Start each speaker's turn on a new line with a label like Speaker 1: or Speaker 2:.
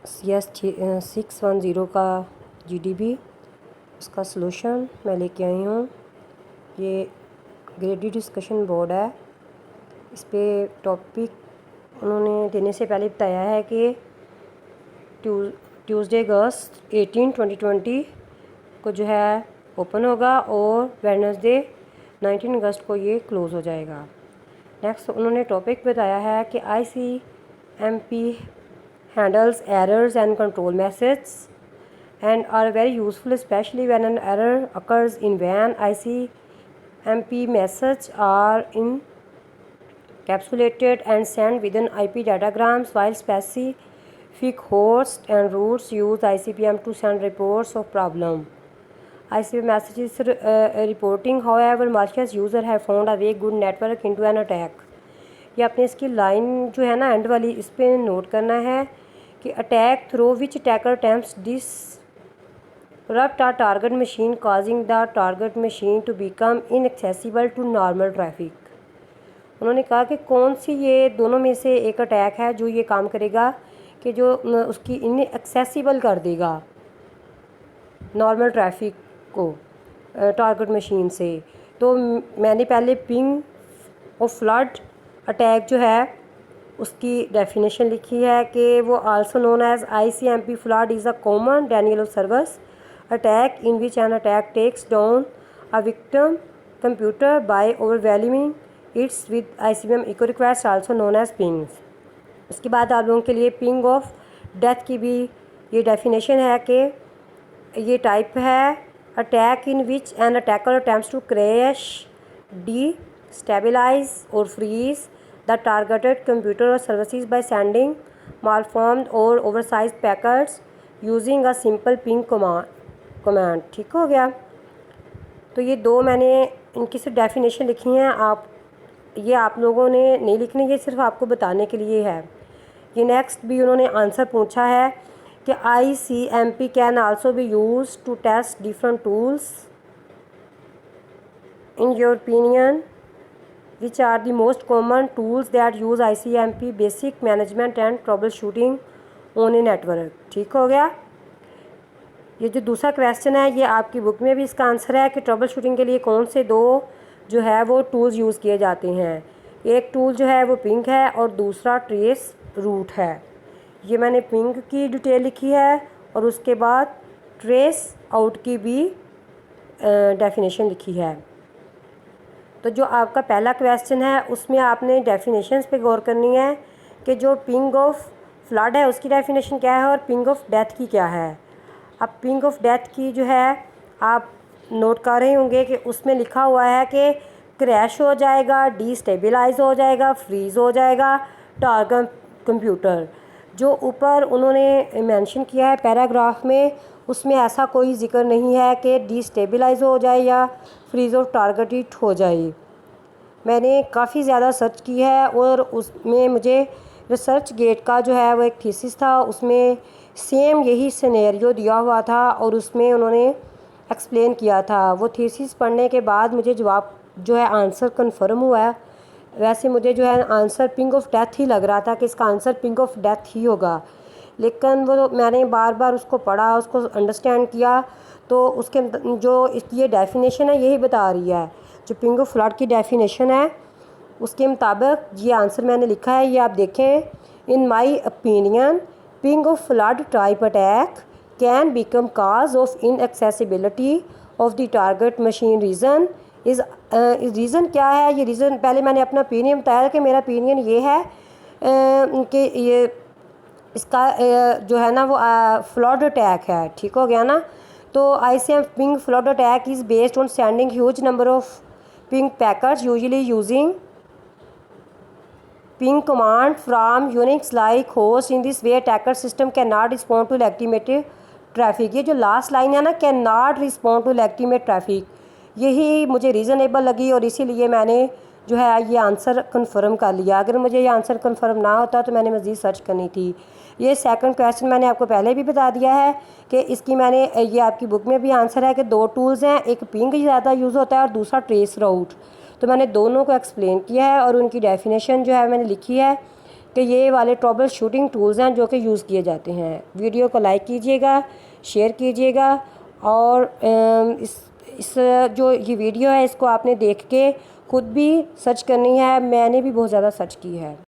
Speaker 1: CS 610 का GDB, इसका solution मैं लेके आई हूँ। ये ग्रेडेड डिस्कशन बोर्ड है। इस पर टॉपिक उन्होंने देने से पहले बताया है कि ट्यूसडे अगस्त 18 2020 को जो है ओपन होगा और वेडनेसडे 19 अगस्त को ये क्लोज़ हो जाएगा। नेक्स्ट उन्होंने टॉपिक बताया है कि ICMP handles errors and control messages and are very useful especially when an error occurs in WAN. ICMP messages are encapsulated and sent within IP datagrams, while specific hosts and routes use ICMP to send reports of problem. ICMP messages reporting, however, malicious user have found a way good network into an attack. ये आपने इसकी line जो है ना and वाली, इस पर note करना है कि attack through which attacker attempts disrupt a target machine causing the target machine to become inaccessible to normal traffic. उन्होंने कहा कि कौन सी ये दोनों में से एक अटैक है जो ये काम करेगा कि जो उसकी इनएक्सेसिबल कर देगा नॉर्मल ट्रैफिक को टारगेट मशीन से। तो मैंने पहले पिंग और फ्लड अटैक जो है उसकी डेफिनेशन लिखी है कि वो also known as ICMP flood is a common denial of service attack in which an attacker takes down a victim computer by overwhelming its with ICMP echo request also known as pings. उसके बाद आप लोगों के लिए ping of death की भी ये definition है कि ये टाइप है attack in which an attacker attempts to crash destabilize or freeze the targeted computer or services by sending malformed or oversized packets using a simple ping command। ठीक हो गया। तो ये दो मैंने इनकी सिर्फ डेफिनेशन लिखी हैं, ये आप लोगों ने नहीं लिखनी, ये सिर्फ आपको बताने के लिए है। ये नेक्स्ट भी उन्होंने आंसर पूछा है कि ICMP can also be use to test different tools in your opinion which are the most common tools that use ICMP basic management and troubleshooting on a network। ठीक हो गया। ये जो दूसरा क्वेश्चन है ये आपकी बुक में भी इसका आंसर है कि ट्रबल शूटिंग के लिए कौन से दो जो है वो टूल्स यूज़ किए जाते हैं। एक टूल जो है वो पिंग है और दूसरा ट्रेस रूट है। ये मैंने पिंग की डिटेल लिखी है और उसके बाद ट्रेस आउट की भी डेफिनेशन लिखी है। तो जो आपका पहला क्वेश्चन है उसमें आपने डेफिनेशंस पे गौर करनी है कि जो पिंग ऑफ फ्लड है उसकी डेफिनेशन क्या है और पिंग ऑफ डेथ की क्या है। अब पिंग ऑफ डेथ की जो है आप नोट कर रहे होंगे कि उसमें लिखा हुआ है कि क्रैश हो जाएगा, डिस्टेबलाइज हो जाएगा, फ्रीज़ हो जाएगा टारगेट कंप्यूटर। जो ऊपर उन्होंने मेंशन किया है पैराग्राफ में उसमें ऐसा कोई जिक्र नहीं है कि डिस्टेबलाइज हो जाए या फ्रीज ऑफ टारगेटेड हो जाए। मैंने काफ़ी ज़्यादा सर्च की है और उसमें मुझे रिसर्च गेट का जो है वो एक थीसिस था, उसमें सेम यही सिनेरियो दिया हुआ था और उसमें उन्होंने एक्सप्लेन किया था। वो थीसिस पढ़ने के बाद मुझे जवाब जो है आंसर कंफर्म हुआ है। वैसे मुझे जो है आंसर पिंग ऑफ डेथ ही लग रहा था कि इसका आंसर पिंग ऑफ डेथ ही होगा, लेकिन वो मैंने बार बार उसको पढ़ा, उसको अंडरस्टैंड किया तो उसके जो ये डेफिनेशन है यही बता रही है। जो पिंग ऑफ फ्लड की डेफिनेशन है उसके मुताबिक ये आंसर मैंने लिखा है, ये आप देखें। In my opinion ping of flood type attack can become cause of inaccessibility of the target machine. Reason reason क्या है? ये रीज़न पहले मैंने अपना ओपिनियन बताया कि मेरा ओपिनियन ये है कि ये इसका जो है ना वो फ्लड अटैक है। ठीक हो गया ना। तो ICMP ping flood attack is based on sending huge number of ping packets usually using ping command from Unix like host। in this way attacker system cannot respond to legitimate traffic। ये जो last line है ना cannot respond to legitimate traffic, यही मुझे reasonable लगी और इसीलिए मैंने जो है ये आंसर कंफर्म कर लिया। अगर मुझे ये आंसर कंफर्म ना होता तो मैंने मज़ीद सर्च करनी थी। ये सेकंड क्वेश्चन मैंने आपको पहले भी बता दिया है कि इसकी मैंने ये आपकी बुक में भी आंसर है कि दो टूल्स हैं, एक पिंग ज़्यादा यूज़ होता है और दूसरा ट्रेस राउट। तो मैंने दोनों को एक्सप्लेन किया है और उनकी डेफिनेशन जो है मैंने लिखी है कि ये वाले ट्रबल शूटिंग टूल्स हैं जो कि यूज़ किए जाते हैं। वीडियो को लाइक कीजिएगा, शेयर कीजिएगा और इस जो ये वीडियो है इसको आपने देख के खुद भी सर्च करनी है। मैंने भी बहुत ज़्यादा सर्च की है।